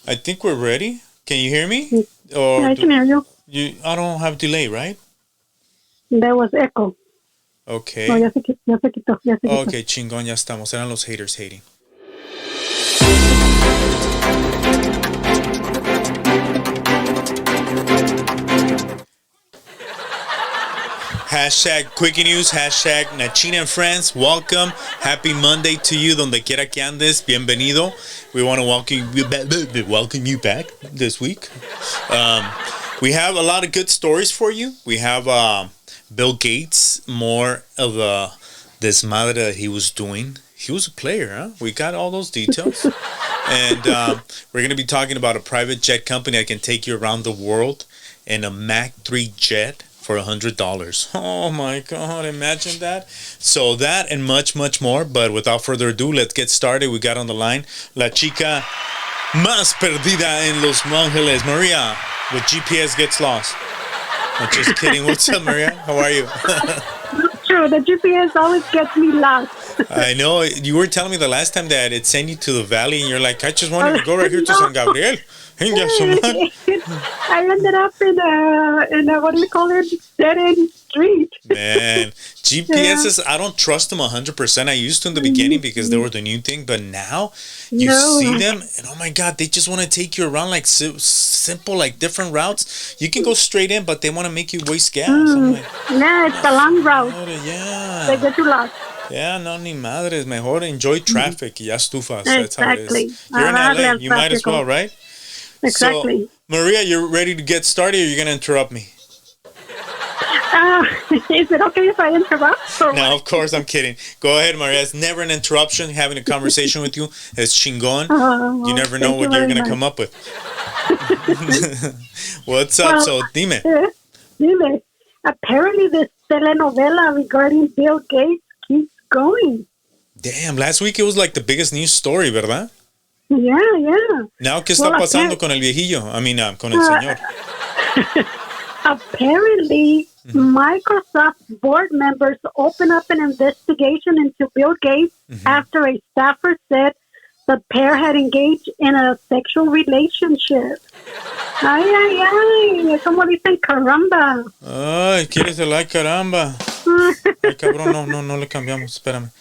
I think we're ready. Can you hear me? Yeah, Or I can hear you. I don't have delay, right? There was echo. No, Okay. ya se quitó, ya se quitó. Okay, chingón, ya estamos. Eran los haters hating. Hashtag Quickie News, hashtag Nachina and Friends. Welcome. Happy Monday to you, donde quiera que andes. Bienvenido. We want to welcome you back this week. We have a lot of good stories for you. We have Bill Gates, more of the desmadre that he was doing. He was a player, huh? We got all those details. And we're going to be talking about a private jet company that can take you around the world in a Mach 3 jet for $100. Oh my God, imagine that. So that and much, much more. But without further ado, let's get started. We got on the line La Chica Más Perdida en Los Ángeles, Maria, with GPS gets lost. I'm just kidding. What's up, Maria? How are you? True, the GPS always gets me lost. I know. You were telling me the last time that it sent you to the valley, and you're like, I just wanted to go right here to San Gabriel. I ended up in a what do you call it? Dead end street. Man, GPSs, I don't trust them 100%. I used to in the beginning because they were the new thing, but now you see them, and oh my God, they just want to take you around like simple, like different routes. You can go straight in, but they want to make you waste gas. Like, yeah, it's a long route. Yeah. They get you lost. Yeah, no, ni madres. Mejor enjoy traffic. Ya estufas. That's how it Exactly. is. You're in LA. You might as well, right? Exactly. So, Maria, you're ready to get started, or you're going to interrupt me? Is it okay if I interrupt? No, of course, I'm kidding. Go ahead, Maria. It's never an interruption. Having a conversation with you is chingon. You never know what you're going to come up with. What's up? So, dime. Dime. Apparently, this telenovela regarding Bill Gates keeps going. Damn, last week it was like the biggest news story, ¿verdad? Yeah. Now, ¿qué está pasando con el viejillo? I mean, con el señor. Apparently, Microsoft board members open up an investigation into Bill Gates after a staffer said the pair had engaged in a sexual relationship. Ay, como dicen caramba. Ay, quieres el ay caramba. Ay, cabrón, no le cambiamos, espérame.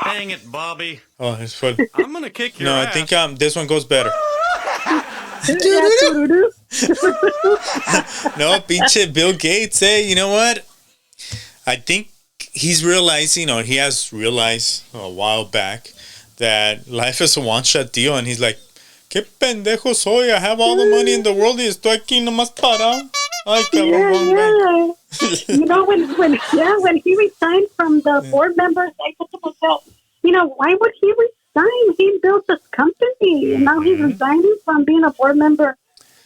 Dang it, Bobby. Oh, it's full. I'm going to kick your ass. I think this one goes better. No, pinche Bill Gates, you know what? I think he's realizing, or he has realized a while back, that life is a one-shot deal, and he's like, ¿Qué pendejo soy? I have all the money in the world y estoy aquí nomás parado. Ay, cabrón. You know, when he resigned from the board members, I thought to myself, why would he resign? He built this company, and now he's resigning from being a board member.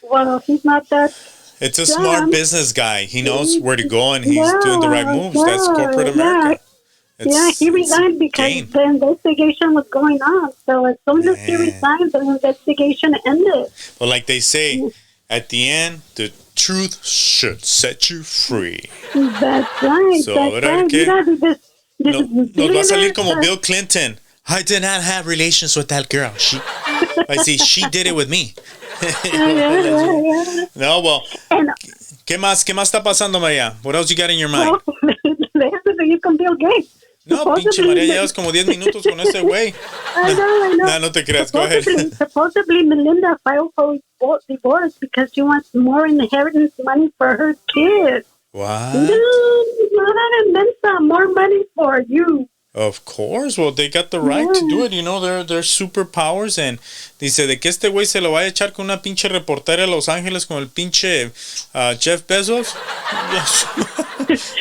Well, he's not that. It's a smart business guy. He knows where to go, and he's doing the right moves. That's corporate America. He resigned because the investigation was going on. So as soon as he resigned, the investigation ended. But like they say, at the end, the truth should set you free. That's right. So, that's right. Nos va a salir como Bill Clinton. I did not have relations with that girl. She did it with me. No, well, ¿qué más está pasando, María? What else you got in your mind? You can Bill Gates. No, pinche María, llevas como 10 minutos con ese güey. I know. No te creas, go ahead. Supposedly, Melinda filed for divorce because she wants more inheritance money for her kids. What? No, that and then some more money for you. Of course, well, they got the right to do it, they're superpowers, and dice, de que este güey se lo vaya a echar con una pinche reportera de Los Ángeles con el pinche Jeff Bezos.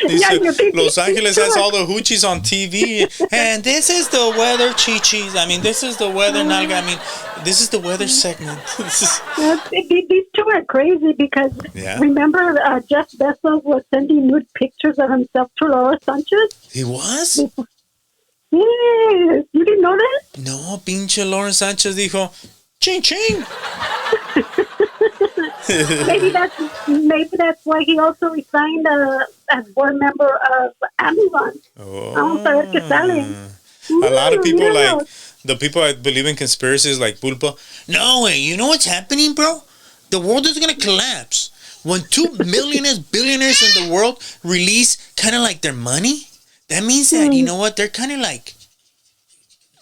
Dice, Los Ángeles has all the hoochies on TV, and this is the weather, chichis. I mean, this is the weather, nalga. I mean, this is the weather segment. These two are crazy because remember Jeff Bezos was sending nude pictures of himself to Laura Sanchez? He was? Yes, you didn't know that? No, pinche Lauren Sanchez dijo, ching ching. maybe that's why he also resigned as board member of Amazon. Oh. Vamos a ver qué sale. A lot of people the people that believe in conspiracies like Pulpo. No way. You know what's happening, bro? The world is gonna collapse when 2 millionaires, billionaires in the world release kind of like their money. That means that you know what? They're kind of like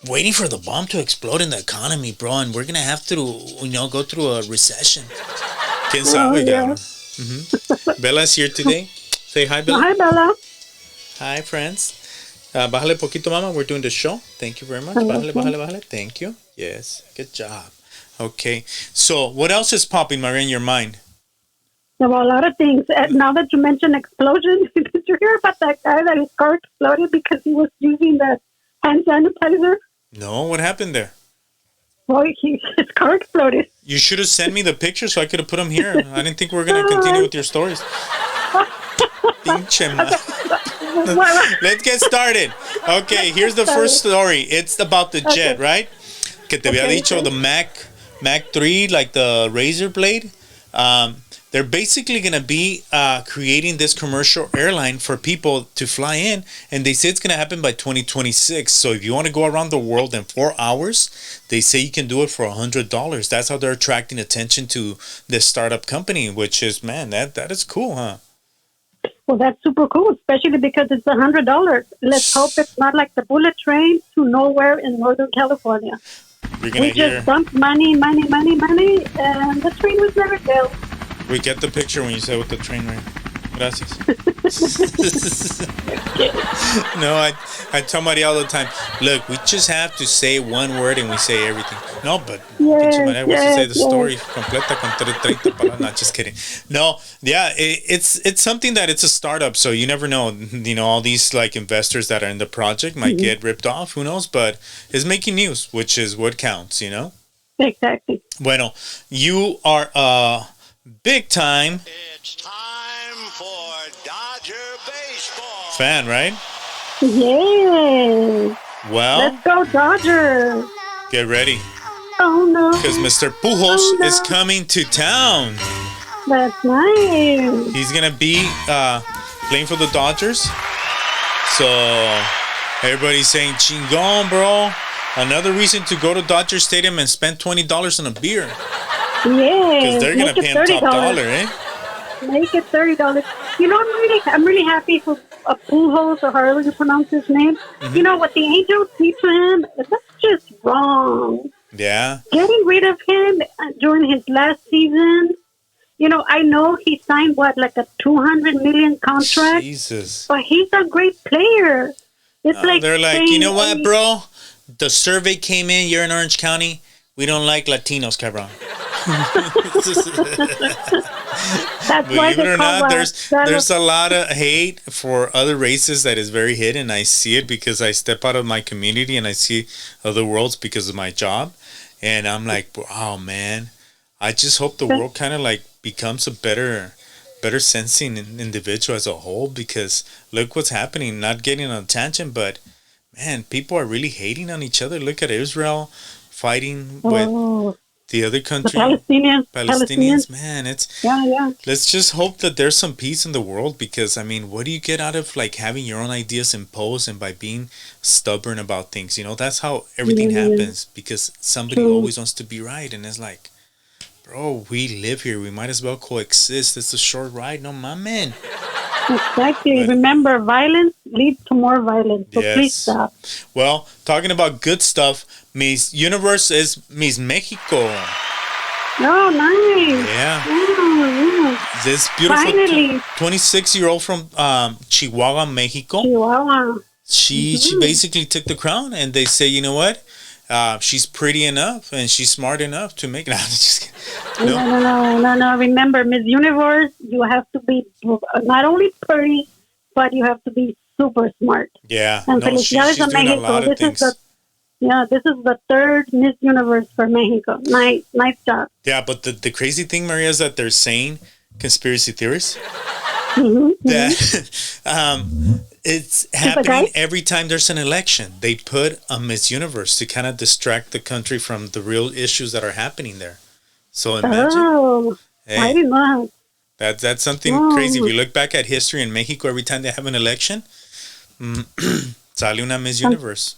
waiting for the bomb to explode in the economy, bro, and we're gonna have to, go through a recession. ¿Quién sabe, yeah. Bella's here today. Say hi, Bella. Hi, Bella. Hi, friends. Bájale poquito, mama. We're doing the show. Thank you very much. Bájale, bájale, bájale. Thank you. Yes. Good job. Okay. So, what else is popping, Maria, in your mind? There were a lot of things. Now that you mentioned explosion, did you hear about that guy that his car exploded because he was using the hand sanitizer? No. What happened there? Well, his car exploded. You should have sent me the picture so I could have put them here. I didn't think we were going to continue with your stories. Pinche Let's get started. Okay, here's the first story. It's about the jet, right? Que te había dicho the Mach 3, like the razor blade. They're basically going to be creating this commercial airline for people to fly in, and they say it's going to happen by 2026. So if you want to go around the world in 4 hours, they say you can do it for $100. That's how they're attracting attention to this startup company, which is, man, that is cool, huh? Well, that's super cool, especially because it's $100. Let's hope it's not like the bullet train to nowhere in Northern California. We just dumped money, and the train was never built. We get the picture when you say with the train, right? Gracias. No, I tell Maria all the time, look, we just have to say one word and we say everything. No, but Maria wants to say the story completa con 30 palabras. Not just kidding. No, yeah, it's something that it's a startup, so you never know. All these like investors that are in the project might get ripped off. Who knows? But it's making news, which is what counts. Exactly. Bueno, you are big time. It's time for Dodger baseball. Fan, right? Yay! Well, let's go Dodgers. Get ready. Oh no! Because Mr. Pujols is coming to town. That's nice. He's gonna be playing for the Dodgers. So everybody's saying, "Chingon, bro! Another reason to go to Dodger Stadium and spend $20 on a beer." Yeah, because they're gonna pay him top dollar, eh? Make it $30. I'm really happy for Pujols, or however you pronounce his name. Mm-hmm. What the Angels did to him, that's just wrong. Yeah. Getting rid of him during his last season. I know he signed like a $200 million contract. Jesus. But he's a great player. It's like they're like, you know what, bro? The survey came in. You're in Orange County. We don't like Latinos, cabrón. That's why Believe it or not, there's a lot of hate for other races that is very hidden. I see it because I step out of my community and I see other worlds because of my job. And I'm like, wow, man. I just hope the world kind of like becomes a better sensing individual as a whole, because look what's happening. Not getting on a tangent, but man, people are really hating on each other. Look at Israel fighting with the other country, the Palestinians. Man, yeah. Let's just hope that there's some peace in the world, because I mean, what do you get out of like having your own ideas imposed and by being stubborn about things? That's how everything happens, because somebody always wants to be right, and it's like, bro, we live here. We might as well coexist. It's a short ride. No, my man. Exactly. But remember, violence leads to more violence. So please stop. Well, talking about good stuff, Miss Universe is Miss Mexico. Oh, nice. Yeah. Yeah. This beautiful Finally. 26-year-old from Chihuahua, Mexico. Chihuahua. She basically took the crown, and they say, you know what? She's pretty enough and she's smart enough to make it. Just kidding. No. Remember, Miss Universe, you have to be not only pretty, but you have to be super smart. Yeah. And she's doing a lot of things. This is the third Miss Universe for Mexico. Nice job. Yeah, but the crazy thing, Maria, is that they're saying, conspiracy theorists, that it's happening every time there's an election. They put a Miss Universe to kind of distract the country from the real issues that are happening there. So imagine. I didn't know. That's something crazy. If you look back at history in Mexico, every time they have an election, sale una Miss Universe.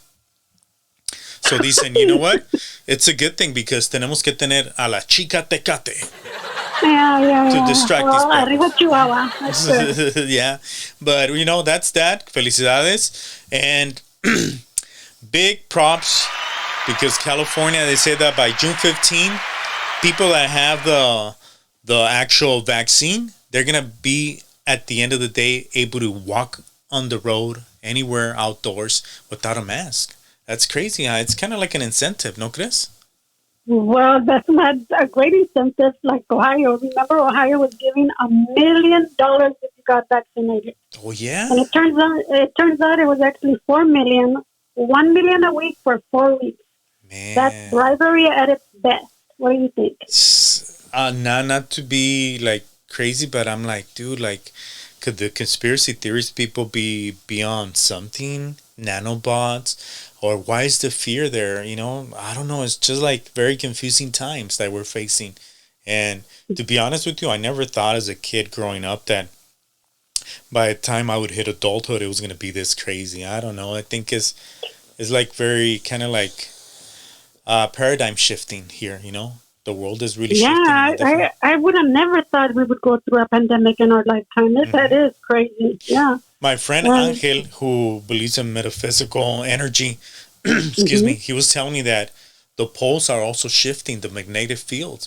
So dicen, you know what? It's a good thing because tenemos que tener a la chica Tecate to distract these Well, arriba people. Chihuahua. That's good. Yeah, but that's that. Felicidades and big props because California. They say that by June 15, people that have the actual vaccine, they're gonna be at the end of the day able to walk on the road anywhere outdoors without a mask. That's crazy. Huh? It's kind of like an incentive, no, Chris? Well, that's not a great incentive like Ohio. Remember, Ohio was giving $1 million if you got vaccinated. Oh yeah. And it turns out it was actually 4 million, 1 million a week for 4 weeks. Man. That's bribery at its best. What do you think? Not to be like crazy, but I'm like, dude, like, could the conspiracy theories people be beyond something? Nanobots? Or why is the fear there? I don't know. It's just like very confusing times that we're facing. And to be honest with you, I never thought as a kid growing up that by the time I would hit adulthood, it was going to be this crazy. I don't know. I think it's like very kind of like paradigm shifting here, The world is really shifting. Yeah, I would have never thought we would go through a pandemic in our lifetime. That is crazy. Yeah. My friend Angel, who believes in metaphysical energy, excuse me, he was telling me that the poles are also shifting the magnetic field.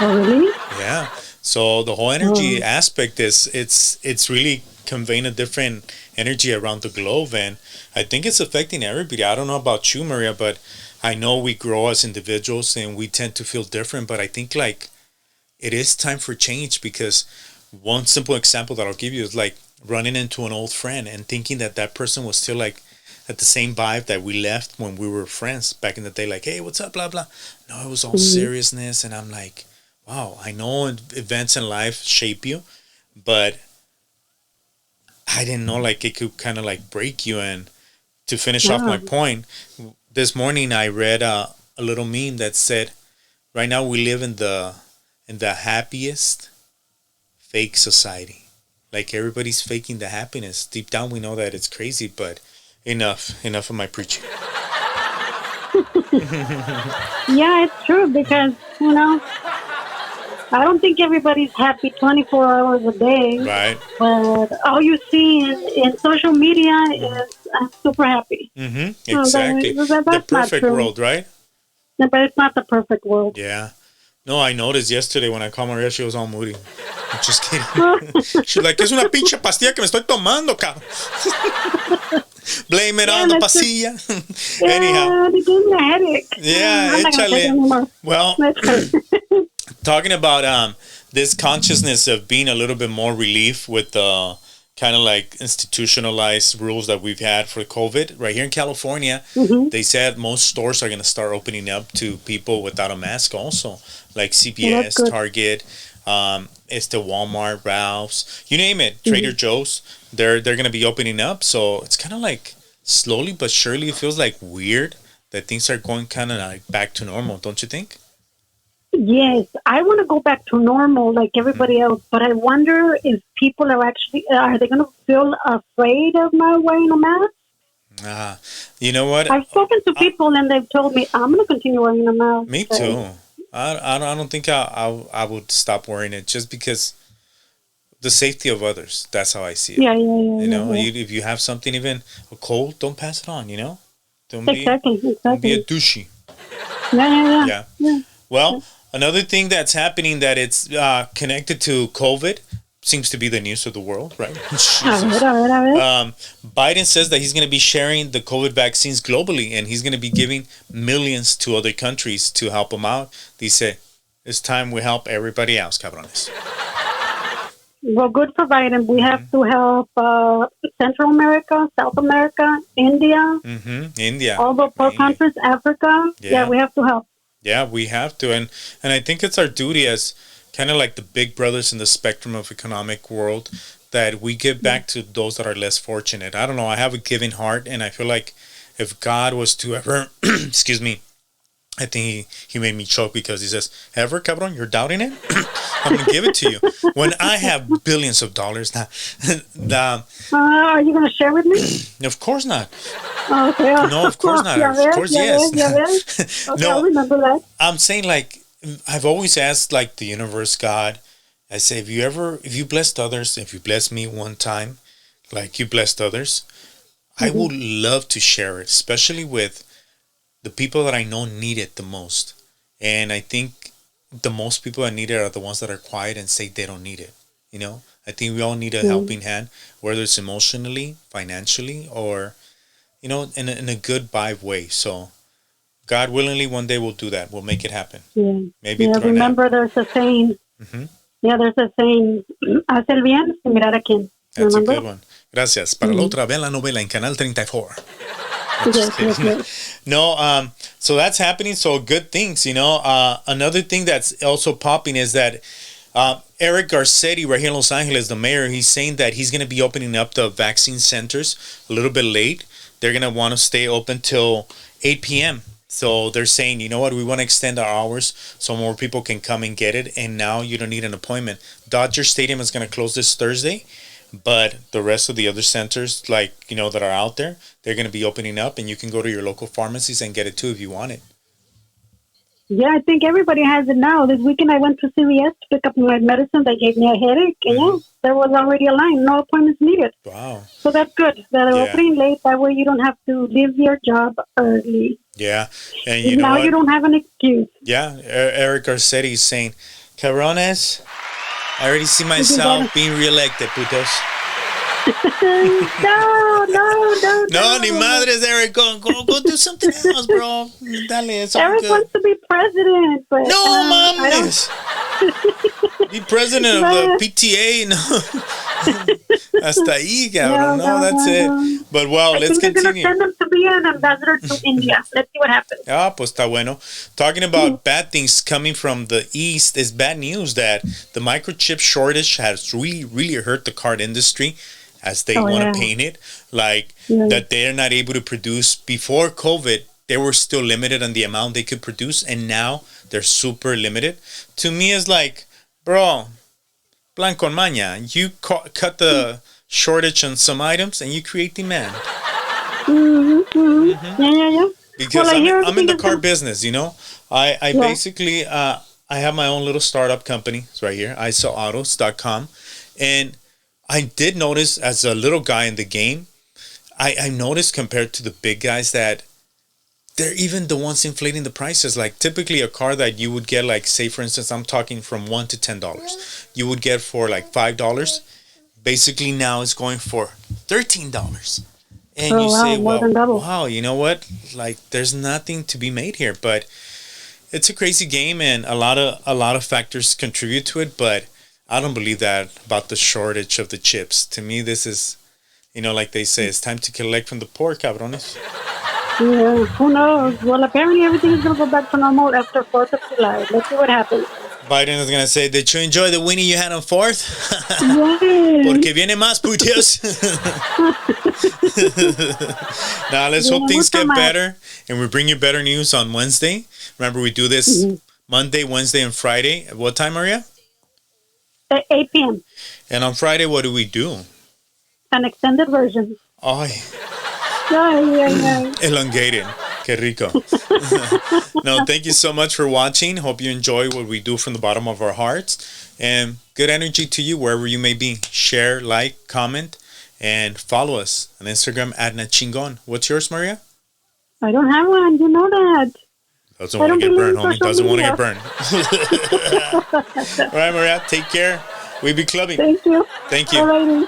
Oh, really? Yeah. So the whole energy aspect it's really conveying a different energy around the globe, and I think it's affecting everybody. I don't know about you, Maria, but I know we grow as individuals and we tend to feel different, but I think like it is time for change because one simple example that I'll give you is like running into an old friend and thinking that that person was still like at the same vibe that we left when we were friends back in the day. Like, hey, what's up, blah, blah. No, it was all seriousness. And I'm like, wow, I know events in life shape you, but I didn't know like it could kind of like break you. And to finish off my point, this morning I read a little meme that said, right now we live in the happiest fake society. Like everybody's faking the happiness. Deep down we know that it's crazy, but enough of my preaching. Yeah, it's true because, I don't think everybody's happy 24 hours a day. Right. But all you see in social media is I'm super happy. Exactly. That's The not perfect true. world, right? No, but it's not the perfect world. Yeah. No, I noticed yesterday when I called Maria, she was all moody. I'm just kidding. She's like, es una pinche pastilla que me estoy tomando, cabrón. Blame it on the pastilla. Anyhow. It gives me a headache. Yeah, I'm not gonna take it anymore. Well, talking about this consciousness of being a little bit more relief with the kind of like institutionalized rules that we've had for COVID. Right here in California, they said most stores are going to start opening up to people without a mask also, like CVS, Target, it's the Walmart, Ralph's, you name it, Trader Joe's. They're going to be opening up. So it's kind of like slowly but surely it feels like weird that things are going kind of like back to normal, don't you think? Yes, I want to go back to normal like everybody else, but I wonder if people are they going to feel afraid of not wearing a mask? You know what? I've spoken to people and they've told me I'm going to continue wearing a mask. Me too. I don't think I would stop wearing it just because the safety of others. That's how I see it. Yeah. If you have something, even a cold, don't pass it on, Don't Exactly. be a douchey. Yeah. Well, another thing that's happening that it's connected to COVID seems to be the news of the world, right? Biden says that he's going to be sharing the COVID vaccines globally, and he's going to be giving millions to other countries to help them out. They say, it's time we help everybody else, cabrones. Well, good for Biden. We have to help Central America, South America, India. India. All the poor countries, Africa. Yeah, we have to help. Yeah, we have to. And I think it's our duty as kind of like the big brothers in the spectrum of economic world that we give back to those that are less fortunate. I don't know. I have a giving heart, and I feel like if God was to ever, excuse me, I think he made me choke because he says, "Ever, cabron, you're doubting it? I'm going to give it to you." When I have billions of dollars now. Are you going to share with me? Of course not. Okay. No, of course not. Of course, yes. Okay, No, I'll remember that. I'm saying, like, I've always asked, like, the universe, God, I say, if you blessed others, if you blessed me one time, like you blessed others, I would love to share it, especially with the people that I know need it the most. And I think the most people that need it are the ones that are quiet and say they don't need it. You know, I think we all need a helping hand, whether it's emotionally, financially, or, you know, in a good vibe way. So, God willingly, one day we'll do that. We'll make it happen. Yeah. Maybe Yeah, through an app. remember there's a saying. Yeah, there's a saying. Haz el bien sin mirar a quién. That's Remember? a good one. Gracias. Para la otra, vean la novela en Canal 34. Yes. No, so that's happening. So good things, you know. Another thing that's also popping is that Eric Garcetti, right here in Los Angeles, the mayor, he's saying that he's going to be opening up the vaccine centers a little bit late. They're going to want to stay open till 8 p.m. So they're saying, you know what, we want to extend our hours so more people can come and get it. And now you don't need an appointment. Dodger Stadium is going to close this Thursday. But the rest of the other centers, like, you know, that are out there, they're going to be opening up, and you can go to your local pharmacies and get it too if you want it. Yeah, I think everybody has it now. This weekend I went to CVS to pick up my medicine. They gave me a headache, and yeah, there was already a line. No appointments needed. Wow. So that's good. They're opening late. That way you don't have to leave your job early. Yeah. And you know now what? You don't have an excuse. Yeah. Eric Garcetti is saying, Cabrones, I already see myself being reelected, putos. No, ni madres, Eric. Go do something else, bro. Dale, it's all Eric good. wants to be president, but No, mames. Be president of the PTA. No. Hasta ahí, cabrón. No, that's it. But well, let's continue. They're going to send him to be an ambassador to India. Let's see what happens. Ah, pues está bueno. Talking about bad things coming from the East, is bad news that the microchip shortage has really hurt the car industry, as they want to paint it. Like, that they're not able to produce. Before COVID, they were still limited on the amount they could produce, and now they're super limited. To me, it's like, bro, plan con maña. You cut the shortage on some items, and you create demand. Yeah. Because I'm in the car business, you know. I basically, I have my own little startup company. It's right here, iSellAutos.com. And I did notice, as a little guy in the game, I noticed compared to the big guys that they're even the ones inflating the prices. Like, typically a car that you would get, like, say for instance, I'm talking from $1 to $10, you would get for like $5. Basically now it's going for $13. And you say, well, wow, you know what? Like, there's nothing to be made here. But it's a crazy game, and a lot of factors contribute to it. But I don't believe that about the shortage of the chips. To me, this is, you know, like they say, it's time to collect from the poor, cabrones. Yeah, who knows? Well, apparently everything is going to go back to normal after 4th of July. Let's see what happens. Biden is going to say, did you enjoy the winning you had on 4th? Yes. Porque viene más, putos. Now, let's hope things get better, and we bring you better news on Wednesday. Remember, we do this Monday, Wednesday, and Friday. At what time, Maria? At 8 p.m. And on Friday, what do we do? An extended version. Ay. Yeah. Elongated. Que rico. No, thank you so much for watching. Hope you enjoy what we do from the bottom of our hearts. And good energy to you wherever you may be. Share, like, comment, and follow us on Instagram at Nachingon. What's yours, Maria? I don't have one. You know that. Doesn't want to get burned, homie. Doesn't want to get burned. All right, Maria. Take care. We be clubbing. Thank you. Thank you. Alrighty.